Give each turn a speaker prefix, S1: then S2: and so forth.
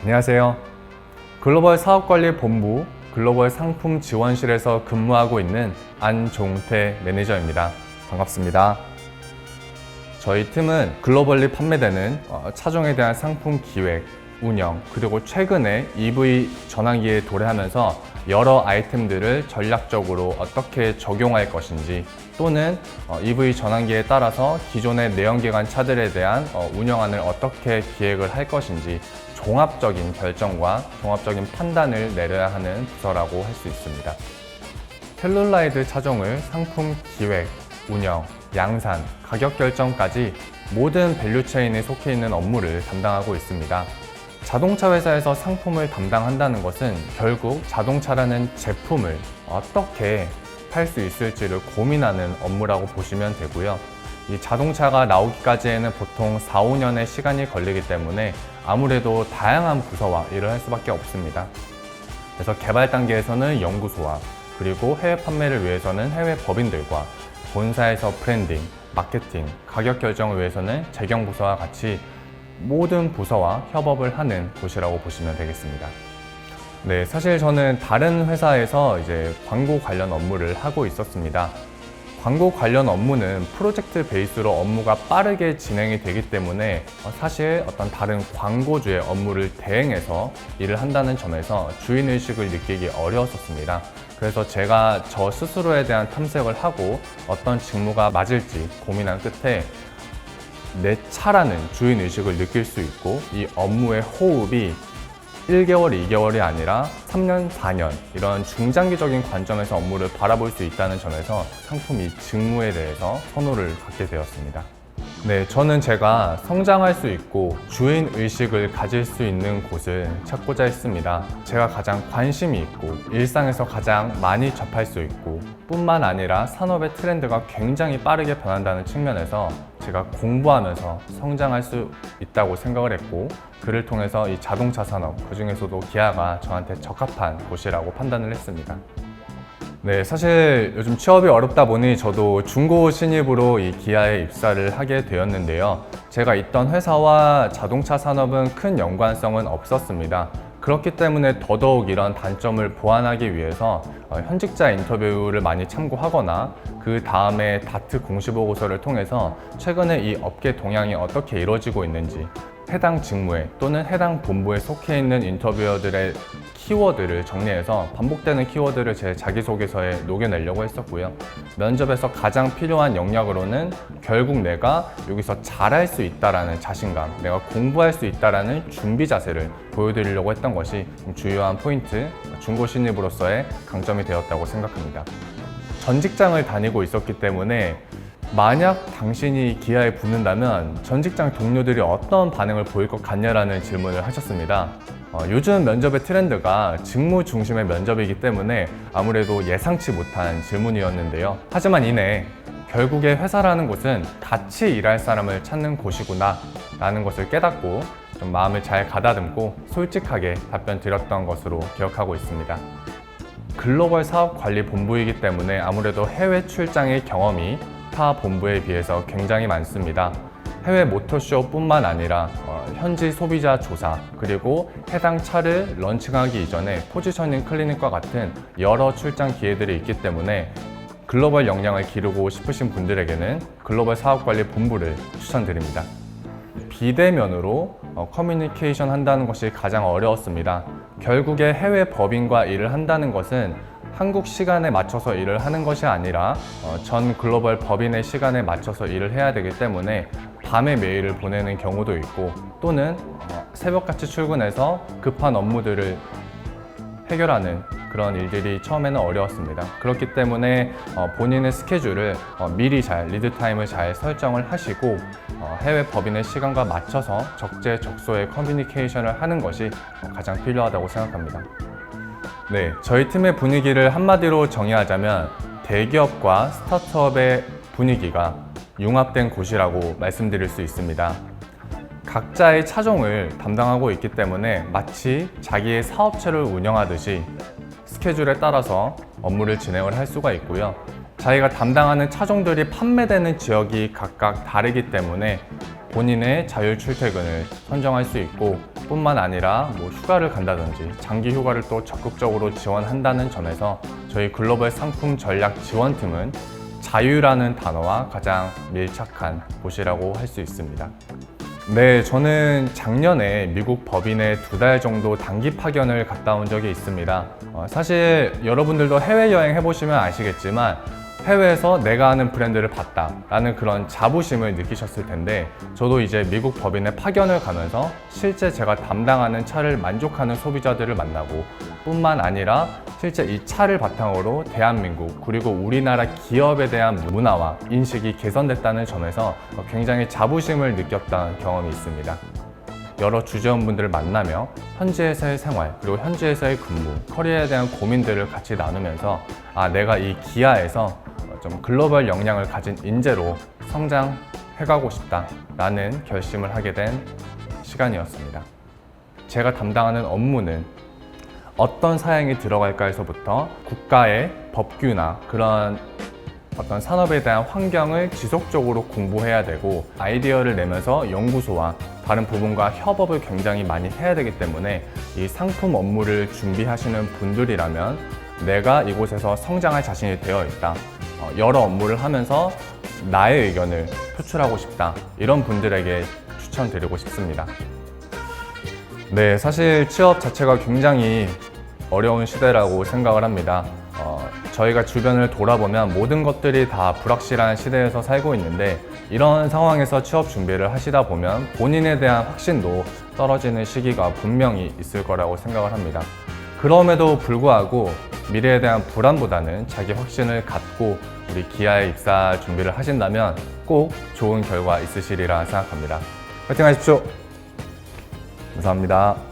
S1: 안녕하세요. 글로벌 사업관리본부 글로벌 상품지원실에서 근무하고 있는 안종태 매니저입니다. 반갑습니다. 저희 팀은 글로벌리 판매되는 차종에 대한 상품 기획, 운영, 그리고 최근에 EV 전환기에 도래하면서 여러 아이템들을 전략적으로 어떻게 적용할 것인지, 또는 EV 전환기에 따라서 기존의 내연기관 차들에 대한 운영안을 어떻게 기획을 할 것인지 종합적인 결정과 종합적인 판단을 내려야 하는 부서라고 할 수 있습니다. 텔룰라이드 차종을 상품 기획, 운영, 양산, 가격 결정까지 모든 밸류체인에 속해 있는 업무를 담당하고 있습니다. 자동차 회사에서 상품을 담당한다는 것은 결국 자동차라는 제품을 어떻게 팔 수 있을지를 고민하는 업무라고 보시면 되고요. 이 자동차가 나오기까지에는 보통 4, 5년의 시간이 걸리기 때문에 아무래도 다양한 부서와 일을 할 수밖에 없습니다. 그래서 개발 단계에서는 연구소와, 그리고 해외 판매를 위해서는 해외 법인들과, 본사에서 브랜딩, 마케팅, 가격 결정을 위해서는 재경부서와 같이 모든 부서와 협업을 하는 곳이라고 보시면 되겠습니다. 네, 사실 저는 다른 회사에서 광고 관련 업무를 하고 있었습니다. 광고 관련 업무는 프로젝트 베이스로 업무가 빠르게 진행이 되기 때문에 사실 어떤 다른 광고주의 업무를 대행해서 일을 한다는 점에서 주인의식을 느끼기 어려웠었습니다. 그래서 제가 저 스스로에 대한 탐색을 하고 어떤 직무가 맞을지 고민한 끝에 내 차라는 주인의식을 느낄 수 있고, 이 업무의 호흡이 1개월, 2개월이 아니라 3년, 4년 이런 중장기적인 관점에서 업무를 바라볼 수 있다는 점에서 상품 이 직무에 대해서 선호를 갖게 되었습니다. 네, 저는 제가 성장할 수 있고 주인의식을 가질 수 있는 곳을 찾고자 했습니다. 제가 가장 관심이 있고 일상에서 가장 많이 접할 수 있고, 뿐만 아니라 산업의 트렌드가 굉장히 빠르게 변한다는 측면에서 제가 공부하면서 성장할 수 있다고 생각을 했고, 그를 통해서 이 자동차 산업, 그 중에서도 기아가 저한테 적합한 곳이라고 판단을 했습니다. 네, 사실 요즘 취업이 어렵다 보니 저도 중고 신입으로 이 기아에 입사를 하게 되었는데요. 제가 있던 회사와 자동차 산업은 큰 연관성은 없었습니다. 그렇기 때문에 더더욱 이런 단점을 보완하기 위해서 현직자 인터뷰를 많이 참고하거나, 그 다음에 다트 공시보고서를 통해서 최근에 이 업계 동향이 어떻게 이루어지고 있는지, 해당 직무에 또는 해당 본부에 속해 있는 인터뷰어들의 키워드를 정리해서 반복되는 키워드를 제 자기소개서에 녹여내려고 했었고요. 면접에서 가장 필요한 역량으로는 결국 내가 여기서 잘할 수 있다라는 자신감, 내가 공부할 수 있다라는 준비 자세를 보여드리려고 했던 것이 주요한 포인트, 중고 신입으로서의 강점이 되었다고 생각합니다. 전 직장을 다니고 있었기 때문에 만약 당신이 기아에 붙는다면 전 직장 동료들이 어떤 반응을 보일 것 같냐라는 질문을 하셨습니다. 요즘 면접의 트렌드가 직무 중심의 면접이기 때문에 아무래도 예상치 못한 질문이었는데요. 하지만 이내 결국에 회사라는 곳은 같이 일할 사람을 찾는 곳이구나 라는 것을 깨닫고 좀 마음을 잘 가다듬고 솔직하게 답변 드렸던 것으로 기억하고 있습니다. 글로벌 사업관리본부이기 때문에 아무래도 해외 출장의 경험이 타 본부에 비해서 굉장히 많습니다. 해외 모터쇼 뿐만 아니라 현지 소비자 조사, 그리고 해당 차를 런칭하기 이전에 포지셔닝 클리닉과 같은 여러 출장 기회들이 있기 때문에 글로벌 역량을 기르고 싶으신 분들에게는 글로벌 사업관리 본부를 추천드립니다. 비대면으로 커뮤니케이션 한다는 것이 가장 어려웠습니다. 결국에 해외 법인과 일을 한다는 것은 한국 시간에 맞춰서 일을 하는 것이 아니라 전 글로벌 법인의 시간에 맞춰서 일을 해야 되기 때문에 밤에 메일을 보내는 경우도 있고, 또는 새벽같이 출근해서 급한 업무들을 해결하는 그런 일들이 처음에는 어려웠습니다. 그렇기 때문에 본인의 스케줄을 미리 리드타임을 잘 설정을 하시고 해외 법인의 시간과 맞춰서 적재적소의 커뮤니케이션을 하는 것이 가장 필요하다고 생각합니다. 네, 저희 팀의 분위기를 한마디로 정의하자면 대기업과 스타트업의 분위기가 융합된 곳이라고 말씀드릴 수 있습니다. 각자의 차종을 담당하고 있기 때문에 마치 자기의 사업체를 운영하듯이 스케줄에 따라서 업무를 진행을 할 수가 있고요. 자기가 담당하는 차종들이 판매되는 지역이 각각 다르기 때문에 본인의 자율 출퇴근을 선정할 수 있고, 뿐만 아니라 뭐 휴가를 간다든지 장기 휴가를 또 적극적으로 지원한다는 점에서 저희 글로벌 상품 전략 지원팀은 자유라는 단어와 가장 밀착한 곳이라고 할 수 있습니다. 네, 저는 작년에 미국 법인에 2달 정도 단기 파견을 갔다 온 적이 있습니다. 사실 여러분들도 해외여행 해보시면 아시겠지만 해외에서 내가 아는 브랜드를 봤다라는 그런 자부심을 느끼셨을 텐데, 저도 이제 미국 법인에 파견을 가면서 실제 제가 담당하는 차를 만족하는 소비자들을 만나고 뿐만 아니라 실제 이 차를 바탕으로 대한민국 그리고 우리나라 기업에 대한 문화와 인식이 개선됐다는 점에서 굉장히 자부심을 느꼈던 경험이 있습니다. 여러 주재원분들을 만나며 현지에서의 생활 그리고 현지에서의 근무, 커리어에 대한 고민들을 같이 나누면서 내가 이 기아에서 좀 글로벌 역량을 가진 인재로 성장해가고 싶다라는 결심을 하게 된 시간이었습니다. 제가 담당하는 업무는 어떤 사양이 들어갈까에서부터 국가의 법규나 그런 어떤 산업에 대한 환경을 지속적으로 공부해야 되고, 아이디어를 내면서 연구소와 다른 부분과 협업을 굉장히 많이 해야 되기 때문에 이 상품 업무를 준비하시는 분들이라면 내가 이곳에서 성장할 자신이 되어 있다, 여러 업무를 하면서 나의 의견을 표출하고 싶다, 이런 분들에게 추천드리고 싶습니다. 네, 사실 취업 자체가 굉장히 어려운 시대라고 생각을 합니다. 저희가 주변을 돌아보면 모든 것들이 다 불확실한 시대에서 살고 있는데, 이런 상황에서 취업 준비를 하시다 보면 본인에 대한 확신도 떨어지는 시기가 분명히 있을 거라고 생각을 합니다. 그럼에도 불구하고 미래에 대한 불안보다는 자기 확신을 갖고 우리 기아에 입사 준비를 하신다면 꼭 좋은 결과 있으시리라 생각합니다. 파이팅 하십시오. 감사합니다.